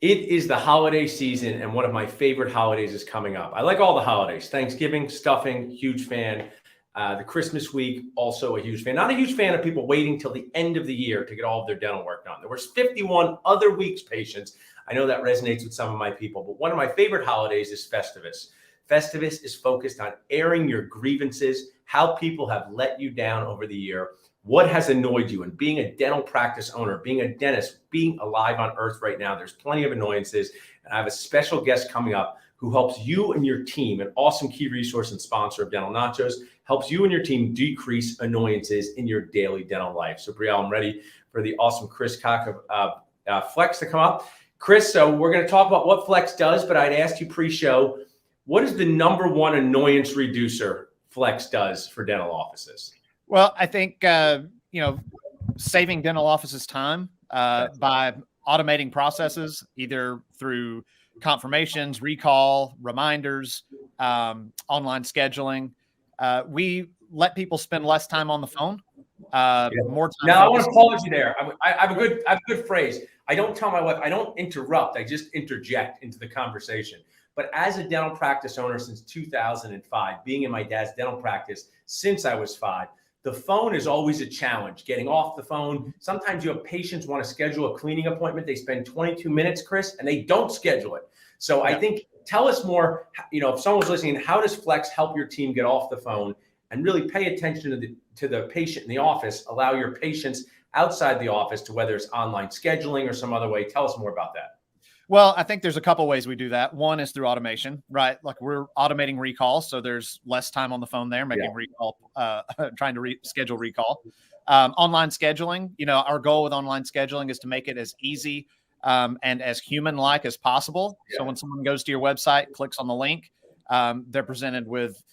It is the holiday season, and one of my favorite holidays is coming up. I like all the holidays. Thanksgiving, stuffing, huge fan. The Christmas week, also a huge fan. Not a huge fan of people waiting till the end of the year to get all of their dental work done. There was 51 other weeks, patients. I know that resonates with some of my people, but one of my favorite holidays is Festivus. Festivus is focused on airing your grievances, how people have let you down over the year, what has annoyed you. And being a dental practice owner, being a dentist, being alive on earth right now, there's plenty of annoyances. And I have a special guest coming up who helps you and your team, an awesome key resource and sponsor of Dental Nachos, helps you and your team decrease annoyances in your daily dental life. So Brielle, I'm ready for the awesome Chris Koch of Flex to come up. Chris, so we're going to talk about what Flex does, but I'd asked you pre-show, what is the number one annoyance reducer Flex does for dental offices? Well, I think, saving dental offices time by automating processes, either through confirmations, recall, reminders, online scheduling. We let people spend less time on the phone, more time. Now, I want to pause you there. I have a good phrase. I don't tell my wife, I don't interrupt. I just interject into the conversation. But as a dental practice owner since 2005, being in my dad's dental practice since I was 5, the phone is always a challenge, getting off the phone. Sometimes you have patients want to schedule a cleaning appointment. They spend 22 minutes, Chris, and they don't schedule it. So I think, tell us more, if someone's listening, how does Flex help your team get off the phone and really pay attention to the patient in the office, allow your patients outside the office to whether it's online scheduling or some other way? Tell us more about that. Well, I think there's a couple ways we do that. One is through automation, right? Like we're automating recalls, so there's less time on the phone there, making recall, trying to schedule recall. Online scheduling, our goal with online scheduling is to make it as easy and as human-like as possible. So when someone goes to your website, clicks on the link, they're presented with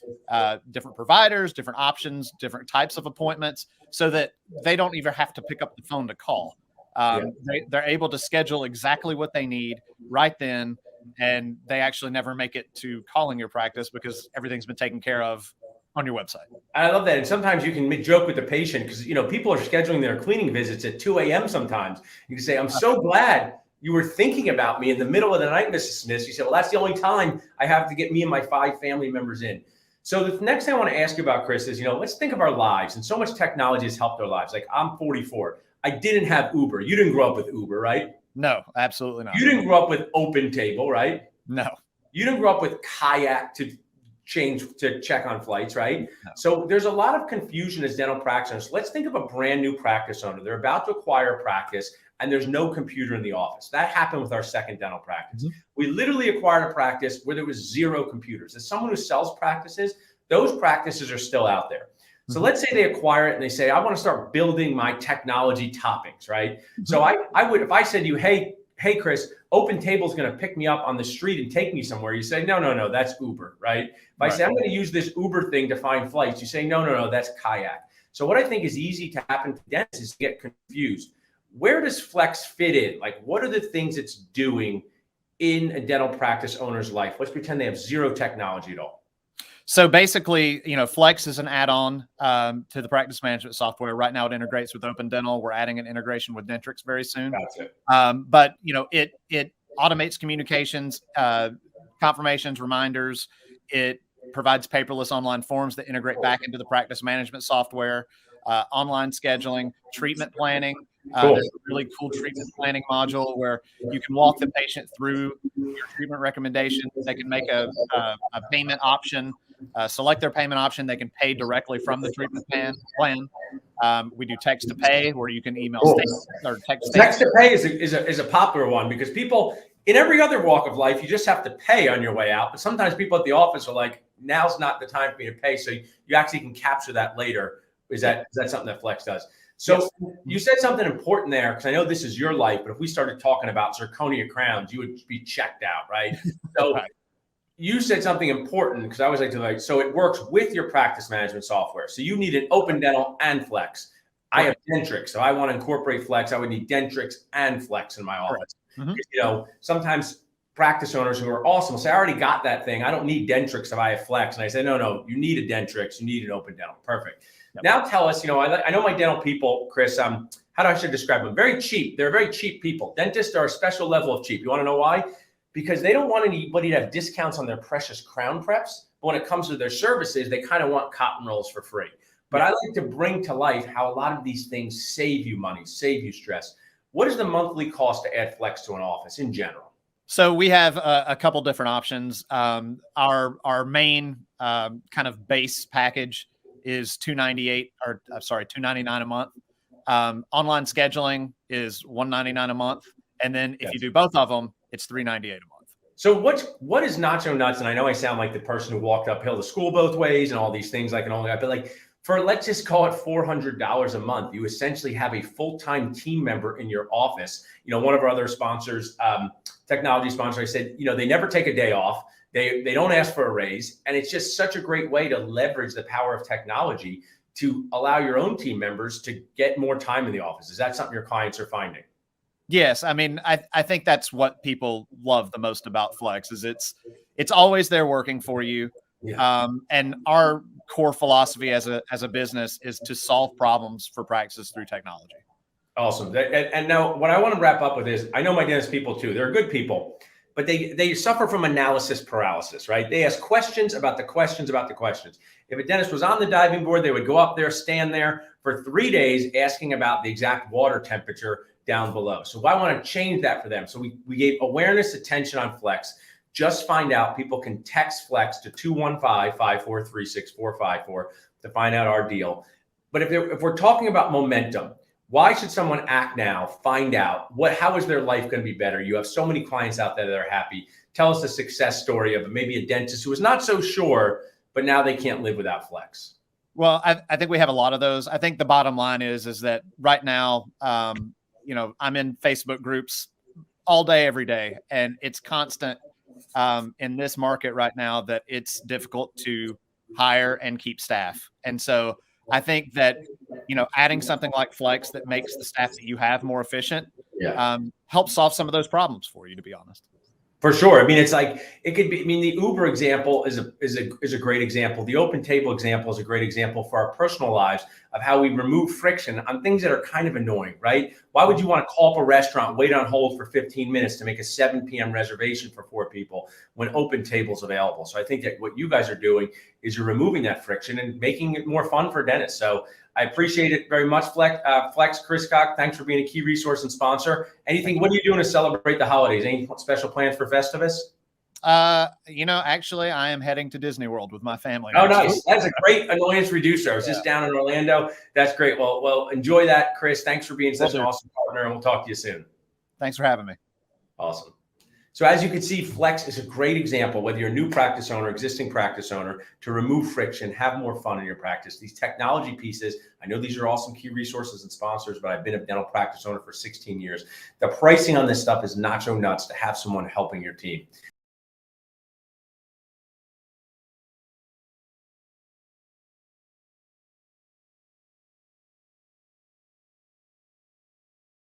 different providers, different options, different types of appointments, so that they don't even have to pick up the phone to call. They're able to schedule exactly what they need right then, and they actually never make it to calling your practice because everything's been taken care of on your website. I love that. And sometimes you can joke with the patient because, people are scheduling their cleaning visits at 2 a.m. sometimes. You can say, I'm so glad you were thinking about me in the middle of the night, Mrs. Smith. You said, well, that's the only time I have to get me and my 5 family members in. So the next thing I want to ask you about, Chris, is, let's think of our lives. And so much technology has helped our lives. Like I'm 44. I didn't have Uber. You didn't grow up with Uber, right? No, absolutely not. You didn't grow up with Open Table, right? No. You didn't grow up with Kayak to check on flights, right? No. So there's a lot of confusion as dental practice owners. Let's think of a brand new practice owner. They're about to acquire a practice and there's no computer in the office. That happened with our second dental practice. Mm-hmm. We literally acquired a practice where there was 0 computers. As someone who sells practices, those practices are still out there. So let's say they acquire it and they say, I want to start building my technology toppings, right? Mm-hmm. So I would, if I said to you, hey, Chris, Open Table is going to pick me up on the street and take me somewhere. You say, no, that's Uber, right? If I say, I'm going to use this Uber thing to find flights, you say, no, that's Kayak. So what I think is easy to happen to dentists is to get confused. Where does Flex fit in? Like, what are the things it's doing in a dental practice owner's life? Let's pretend they have 0 technology at all. So basically, Flex is an add-on to the practice management software. Right now, it integrates with Open Dental. We're adding an integration with Dentrix very soon. That's it. But it automates communications, confirmations, reminders. It provides paperless online forms that integrate back into the practice management software. Online scheduling, treatment planning. Cool. There's a really cool treatment planning module where you can walk the patient through your treatment recommendations. They can make a payment option, select their payment option. They can pay directly from the treatment plan. We do text to pay, where you can email statements or text to pay is a popular one because people in every other walk of life, you just have to pay on your way out. But sometimes people at the office are like, now's not the time for me to pay. So you actually can capture that later. Is that something that Flex does? So yes. You said something important there, because I know this is your life, but if we started talking about zirconia crowns, you would be checked out, right? So right. You said something important, because I always like to so it works with your practice management software. So you need an Open Dental and Flex. I have Dentrix, so I want to incorporate Flex. I would need Dentrix and Flex in my office. Mm-hmm. Sometimes practice owners who are awesome will say, I already got that thing. I don't need Dentrix if I have Flex. And I say, no, you need a Dentrix. You need an Open Dental. Perfect. Yep. Now tell us, I know my dental people, Chris, how do I should describe them? Very cheap. They're very cheap people. Dentists are a special level of cheap. You want to know why? Because they don't want anybody to have discounts on their precious crown preps. But when it comes to their services, they kind of want cotton rolls for free. But I like to bring to life how a lot of these things save you money, save you stress. What is the monthly cost to add Flex to an office in general? So we have a couple different options. Our main kind of base package is $299 a month. Online scheduling is $199 a month, and then if you do both of them, it's $398 a month. So what is Nacho Nuts? And I know I sound like the person who walked uphill to school both ways and all these things I can only, but like for, let's just call it $400 a month, you essentially have a full-time team member in your office. You know, one of our other sponsors, technology sponsor, I said, you know, they never take a day off. They don't ask for a raise. And it's just such a great way to leverage the power of technology to allow your own team members to get more time in the office. Is that something your clients are finding? Yes. I mean, I think that's what people love the most about Flex is it's always there working for you. Yeah. And our core philosophy as a business is to solve problems for practices through technology. Awesome. And now what I want to wrap up with is, I know my dentist people too, they're good people, but they suffer from analysis paralysis, right? They ask questions about the questions about the questions. If a dentist was on the diving board, they would go up there, stand there for 3 days asking about the exact water temperature down below. So I want to change that for them. So we gave awareness, attention on Flex. Just find out, people can text Flex to 215-543-6454 to find out our deal. But if we're talking about momentum, why should someone act now? Find out how is their life going to be better? You have so many clients out there that are happy. Tell us a success story of maybe a dentist who was not so sure, but now they can't live without Flex. Well, I think we have a lot of those. I think the bottom line is that right now, you know, I'm in Facebook groups all day, every day, and it's constant in this market right now that it's difficult to hire and keep staff. And so I think that, you know, adding something like Flex that makes the staff that you have more efficient helps solve some of those problems for you, to be honest. For sure. I mean, it's like, it could be, I mean, the Uber example is a great example. The open table example is a great example for our personal lives of how we remove friction on things that are kind of annoying, right? Why would you want to call up a restaurant, wait on hold for 15 minutes to make a 7 p.m. reservation for 4 people when open table's available? So I think that what you guys are doing is you're removing that friction and making it more fun for dentists. So I appreciate it very much, Flex. Chris Koch, thanks for being a key resource and sponsor. What are you doing to celebrate the holidays? Any special plans for Festivus? You know, actually, I am heading to Disney World with my family. Oh, nice. That's a great annoyance reducer. I was just down in Orlando. That's great. Well, enjoy that, Chris. Thanks for being such an awesome partner, and we'll talk to you soon. Thanks for having me. Awesome. So as you can see, Flex is a great example, whether you're a new practice owner, existing practice owner, to remove friction, have more fun in your practice. These technology pieces, I know these are awesome key resources and sponsors, but I've been a dental practice owner for 16 years. The pricing on this stuff is nacho nuts to have someone helping your team.